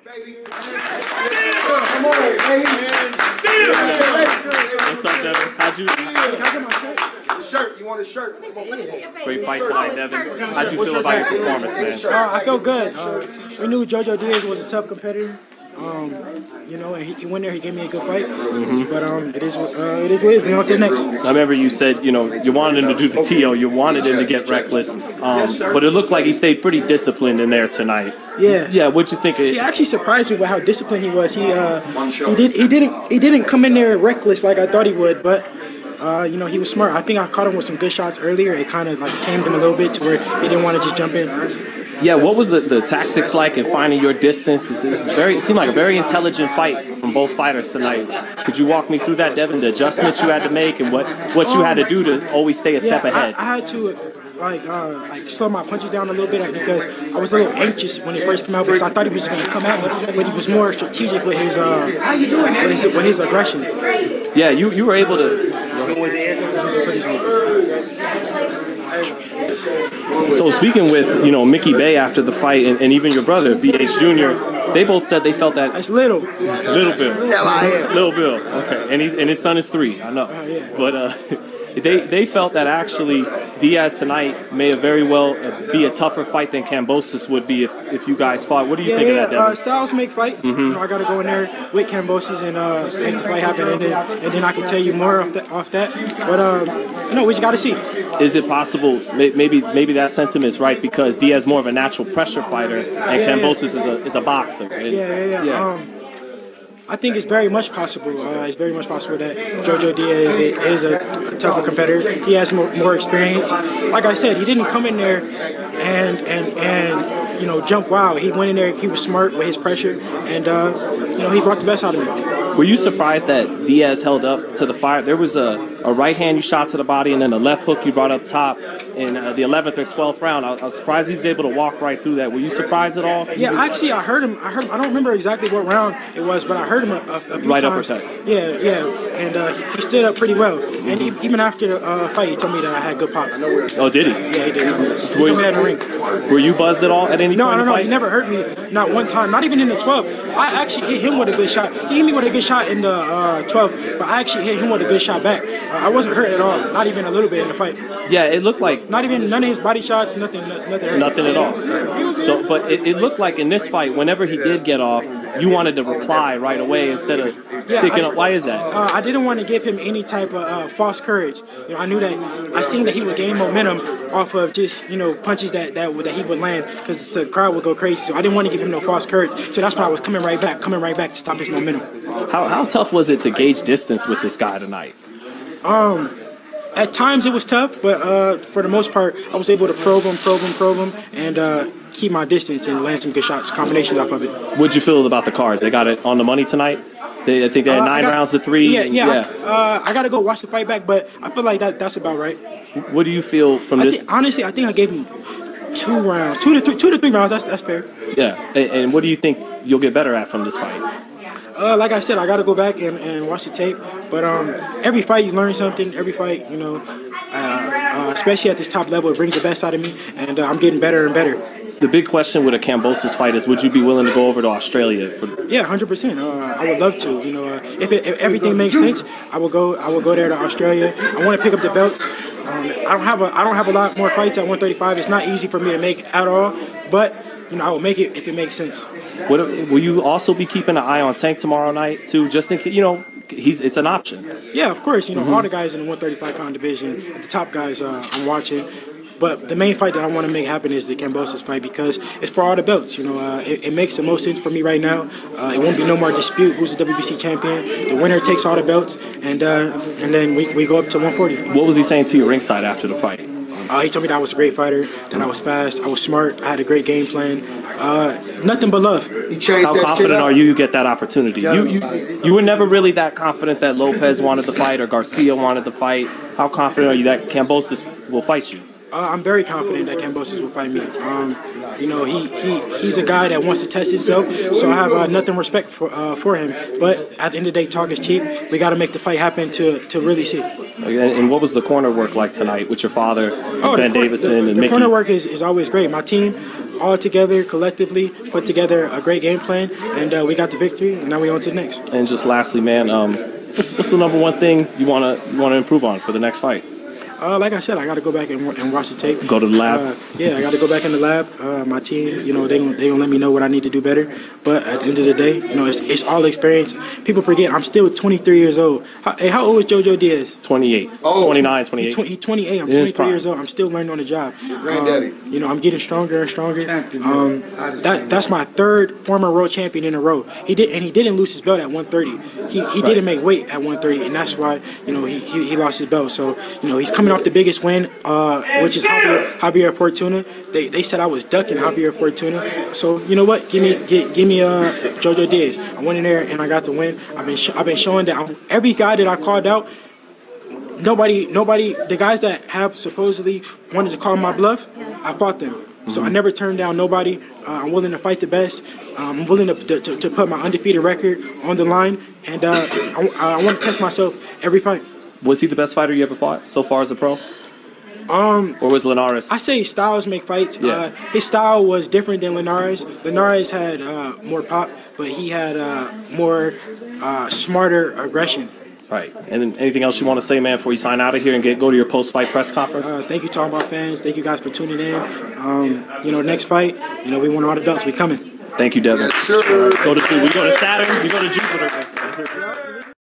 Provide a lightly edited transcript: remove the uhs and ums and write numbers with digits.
Come on, baby. What's up, Devin? How'd you? Shirt, you want a shirt? Great fight tonight, Devin. How'd you feel about your performance, man? I felt good. We knew JoJo Diaz was a tough competitor. You know, and he went there. He gave me a good fight. But it is what it is. We on to the next. I remember you said, you know, you wanted him to do the TO. You wanted him to get reckless. But it looked like he stayed pretty disciplined in there tonight. Yeah. Yeah. What'd you think? He actually surprised me with how disciplined he was. He didn't come in there reckless like I thought he would, but. You know, he was smart. I think I caught him with some good shots earlier. It kind of like tamed him a little bit to where he didn't want to just jump in. Yeah, what was the tactics like in finding your distance? It seemed like a very intelligent fight from both fighters tonight. Could you walk me through that, Devin? The adjustments you had to make and what you had to do to always stay a step ahead? I had to like slow my punches down a little bit because I was a little anxious when he first came out because I thought he was going to come at me, but he was more strategic with his aggression. Yeah, you were able to. So speaking with, you know, Mickey Bay after the fight and even your brother, BH Jr., they both said they felt that. That's Little Bill. Little Bill. Okay, and his son is 3. I know. Yeah. But they felt that actually Diaz tonight may have very well be a tougher fight than Kambosos would be if you guys fought. What do you think of that, Devin? Styles make fights. You know, I got to go in there with Kambosos and make the fight happen, and then I can tell you more off that. But no, we just got to see. Is it possible? Maybe that sentiment is right because Diaz is more of a natural pressure fighter, and Kambosos is a boxer. Yeah. I think it's very much possible. It's very much possible that JoJo Diaz is a tougher competitor. He has more experience. Like I said, he didn't come in there and you know, jump wild. He went in there. He was smart with his pressure, and you know, he brought the best out of me. Were you surprised that Diaz held up to the fire? There was a right hand you shot to the body, and then a left hook you brought up top in the 11th or 12th round. I was surprised he was able to walk right through that. Were you surprised at all? Yeah, actually, I heard him. I don't remember exactly what round it was, but I heard him a few right times. Upper side. Yeah, and he stood up pretty well. And even after the fight, he told me that I had good pop. Oh, did he? Yeah, he did. He told me that in the ring. Were you buzzed at all at any point? No. He never hurt me, not one time. Not even in the 12. I actually hit him with a good shot. He hit me with a good shot in the 12, but I actually hit him with a good shot back. I wasn't hurt at all, not even a little bit in the fight. Yeah, it looked like none of his body shots, nothing hurt. Nothing at all. So, but it looked like in this fight, whenever he did get off, you wanted to reply right away instead of sticking up. Why is that? I didn't want to give him any type of false courage. You know, I knew that I seen that he would gain momentum off of just, you know, punches that he would land because the crowd would go crazy. So I didn't want to give him no false courage. So that's why I was coming right back to stop his momentum. How tough was it to gauge distance with this guy tonight? At times it was tough, but for the most part, I was able to probe him, and keep my distance and land some good shots, combinations off of it. What'd you feel about the cards? They got it on the money tonight? I think they had 9 rounds to 3. Yeah. I got to go watch the fight back, but I feel like that's about right. What do you feel from this? Honestly, I think I gave him 2 rounds, 2 to 3 rounds. That's fair. Yeah, and what do you think you'll get better at from this fight? Like I said, I got to go back and watch the tape. But every fight you learn something. Every fight, you know, especially at this top level, it brings the best out of me, and I'm getting better and better. The big question with a Kambosos fight is, would you be willing to go over to Australia? Yeah, 100%. I would love to. You know, if everything makes sense, I will go there to Australia. I want to pick up the belts. I don't have a lot more fights at 135. It's not easy for me to make at all, but you know, I will make it if it makes sense. Will you also be keeping an eye on Tank tomorrow night too? Just in case, you know, it's an option. Yeah, of course. You know, all the guys in the 135-pound division, the top guys, I'm watching. But the main fight that I want to make happen is the Kambosos fight because it's for all the belts. You know, it makes the most sense for me right now. It won't be no more dispute who's the WBC champion. The winner takes all the belts, and then we go up to 140. What was he saying to you ringside after the fight? He told me that I was a great fighter, that I was fast, I was smart, I had a great game plan. Nothing but love. How confident are you get that opportunity? You were never really that confident that Lopez wanted the fight or Garcia wanted the fight. How confident are you that Kambosos will fight you? I'm very confident that Kambosos will fight me. You know, he's a guy that wants to test himself, so I have nothing respect for him. But at the end of the day, talk is cheap. We got to make the fight happen to really see. And what was the corner work like tonight with your father, Ben Davison, and Mickey? The corner work is always great. My team, all together, collectively, put together a great game plan, and we got the victory, and now we on to the next. And just lastly, man, what's the number one thing you wanna improve on for the next fight? Like I said, I got to go back and watch the tape. Go to the lab? Yeah, I got to go back in the lab. My team, you know, they gonna let me know what I need to do better. But at the end of the day, you know, it's all experience. People forget I'm still 23 years old. How old is JoJo Diaz? 28. Oh, 29, 28. He's 28. I'm 23 years old. I'm still learning on the job. Granddaddy. You know, I'm getting stronger and stronger. That's my third former world champion in a row. He didn't lose his belt at 130. He didn't make weight at 130, and that's why, you know, he lost his belt. So, you know, he's coming off the biggest win, which is Javier Fortuna. They said I was ducking Javier Fortuna. So, you know what? Give me JoJo Diaz. I went in there and I got the win. I've been showing that every guy that I called out, nobody, the guys that have supposedly wanted to call my bluff, I fought them. So I never turned down nobody. I'm willing to fight the best. I'm willing to put my undefeated record on the line, and I want to test myself every fight. Was he the best fighter you ever fought so far as a pro? Or was Linares? I say styles make fights. Yeah. His style was different than Linares. Linares had more pop, but he had more smarter aggression. Right. And then anything else you want to say, man, before you sign out of here and go to your post-fight press conference? Thank you to all my fans. Thank you guys for tuning in. You know, next fight, you know, we want all the belts. We coming. Thank you, Devin. Yes, sir. We go to Saturn. We go to Jupiter.